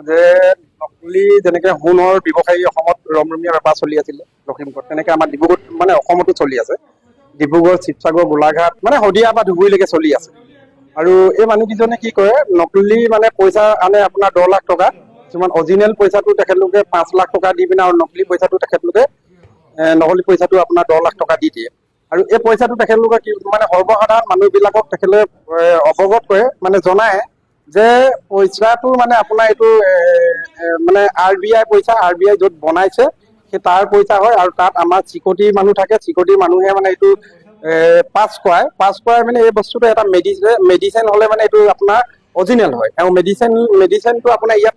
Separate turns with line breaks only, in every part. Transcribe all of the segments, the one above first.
যে নকলি যেনেকে সোণৰ ব্যৱসায়ী অসমত ৰমৰমীয়া বেপাৰ চলি আছিলে লখিমপুৰত, তেনেকে আমাৰ ডিব্ৰুগড় মানে অসমতো চলি আছে। ডিব্ৰুগড়, শিৱসাগৰ, গোলাঘাট মানে শদিয়া বা ধুবুৰীলৈকে চলি আছে। আৰু এই মানুহকেইজনে কি কৰে, নকলি মানে পইচা আনে আপোনাৰ 10 লাখ টকা, কিছুমান অৰিজিনেল পইচাটো তেখেতলোকে 5 লাখ টকা দি পিনে আৰু নকলি পইচাটো তেখেতলোকে নকলি পইচাটো আপোনাৰ 10 লাখ টকা দি দিয়ে। আৰু এই পইচাটো তেখেতলোকে মানে সৰ্বসাধাৰণ মানুহবিলাকক তেখেতলোকে অৱগত কৰে, মানে জনায় যে পইচাটো মানে আপোনাৰ এইটো মানে RBI পইচা, RBI য'ত বনাইছে সেই তাৰ পইচা হয়। আৰু তাত আমাৰ চিকিউৰিটি মানুহ থাকে, চিকিউৰিটি মানুহে মানে এইটো পাছ কৰাই মানে এই বস্তুটো এটা মেডিচিন হলে মানে এইটো আপোনাৰ অৰিজিনেল হয়। আৰু মেডিচিনটো আপোনাৰ ইয়াত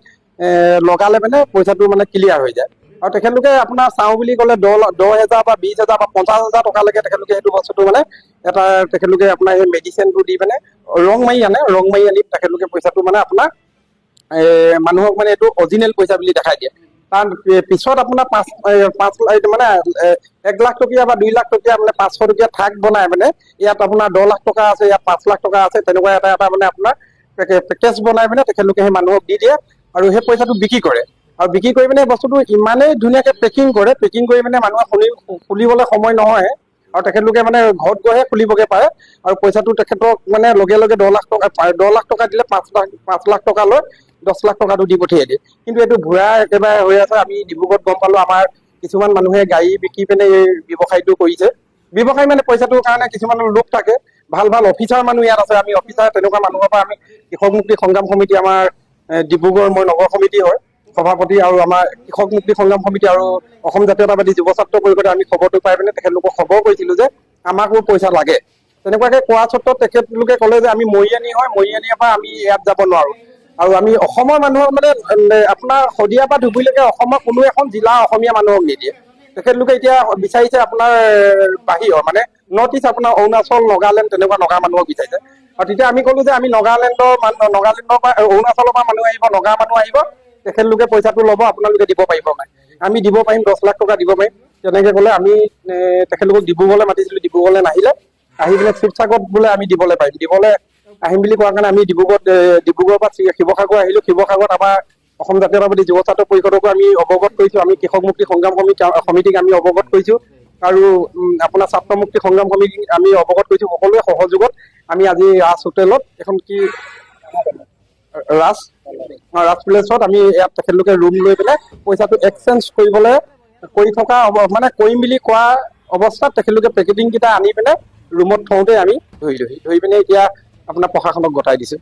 লগালে মানে পইচাটো মানে ক্লিয়াৰ হৈ যায়। আৰু তেখেতলোকে আপোনাৰ চাওঁ বুলি ক'লে 10,000 বা 20,000 বা 50,000 টকালৈকে তেখেতলোকে সেইটো বস্তুটো মানে এটা তেখেতলোকে আপোনাৰ সেই মেডিচিনটো দি মানে ৰং মাৰি আনি তেখেতলোকে পইচাটো মানে আপোনাৰ মানুহক মানে এইটো অৰিজিনেল পইচা বুলি দেখাই দিয়ে। কাৰণ পিছত আপোনাৰ 5 মানে 1 লাখ টকীয়া বা 2 লাখ টকীয়া মানে 500 টকীয়া ঠাক বনাই মানে ইয়াত আপোনাৰ 10 লাখ টকা আছে, ইয়াত 5 লাখ টকা আছে, তেনেকুৱা এটা মানে আপোনাৰ পেকেজ বনাই মানে তেখেতলোকে সেই মানুহক দি দিয়ে আৰু সেই পইচাটো বিক্ৰী কৰে। আৰু বিক্ৰী কৰি পিনে বস্তুটো ইমানেই ধুনীয়াকে পেকিং কৰি মানে মানুহে খুলিবলৈ সময় নহয়। আৰু তেখেতলোকে মানে ঘৰত গৈহে খুলিবগে পাৰে। আৰু পইচাটো তেখেতক মানে লগে 10 লাখ টকা দিলে 5 লাখ টকা লৈ 10 লাখ টকাটো দি পঠিয়াই দিয়ে। কিন্তু এইটো ভুৱা একেবাৰে হৈ আছে। আমি ডিব্ৰুগড়ত গম পালো, আমাৰ কিছুমান মানুহে গাড়ী বিক্ৰী পিনে এই ব্যৱসায়টো কৰিছে। ব্যৱসায় মানে পইচাটোৰ কাৰণে কিছুমানৰ লোক থাকে, ভাল অফিচাৰ মানুহ ইয়াত আছে। আমি অফিচাৰ তেনেকুৱা মানুহৰ পৰা আমি কৃষক মুক্তি সংগ্ৰাম সমিতি, আমাৰ ডিব্ৰুগড় মই নগৰ সমিতি হয় সভাপতি, আৰু আমাৰ কৃষক মুক্তি সংগ্ৰাম সমিতি আৰু অসম জাতীয়তাবাদী যুৱ ছাত্ৰ পৰিষদে আমি খবৰটো পাই পিনে তেখেতলোকক খবৰ কৰিছিলো যে আমাকো পইচা লাগে। তেনেকুৱাকে কোৱা স্বত্বত তেখেতলোকে ক'লে যে আমি মৰিয়ানিৰ পৰা আমি ইয়াত যাব নোৱাৰো। আৰু আমি অসমৰ মানুহক মানে আপোনাৰ শদিয়া পৰা ধুবুৰীলৈকে অসমৰ কোনো এখন জিলা অসমীয়া মানুহক নিদিয়ে। তেখেতলোকে এতিয়া বিচাৰিছে আপোনাৰ বাহিৰৰ মানে নৰ্থ ইষ্ট, আপোনাৰ অৰুণাচল, নাগালেণ্ড, তেনেকুৱা নগা মানুহক বিচাৰিছে। আৰু তেতিয়া আমি ক'লো যে আমি নাগালেণ্ডৰ পৰা, অৰুণাচলৰ পৰা মানুহ আহিব, নগা মানুহ আহিব, তেখেতলোকে পইচাটো ল'ব, আপোনালোকে দিব পাৰিব নাই? আমি দিব পাৰিম, 10 লাখ টকা দিব পাৰিম। তেনেকে ক'লে আমি তেখেতলোকক ডিব্ৰুগড়লৈ মাতিছিলো, ডিব্ৰুগড়লৈ নাহিলে। আহি পিনে শিৱসাগৰত বোলে আমি দিবলৈ পাৰিম, দিবলৈ আহিম বুলি কোৱাৰ কাৰণে আমি ডিব্ৰুগড়ৰ পৰা শিৱসাগৰ আহিলো। শিৱসাগৰত আমাৰ অসম জাতীয়তাবাদী যুৱ ছাত্ৰ পৰিষদকো আমি অৱগত কৰিছো, আমি কৃষক মুক্তি সংগ্ৰাম সমিতিক আমি অৱগত কৰিছো, আৰু আপোনাৰ ছাত্ৰ মুক্তি সংগ্ৰাম সমিতিক আমি অৱগত কৰিছো। সকলোৱে সহযোগত আমি আজি ৰাজ হোটেলত এখন ৰাজ প্লেচত আমি ইয়াত তেখেতলোকে ৰুম লৈ পেলাই পইচাটো এক্সচেঞ্জ কৰি থকা মানে কৰিম বুলি কোৱা অৱস্থাত তেখেতলোকে পেকেটিং কেইটা আনি পিনে ৰুমত থওঁতে আমি ধৰি পিনে এতিয়া আপোনাৰ প্ৰশাসনক গতাই দিছে।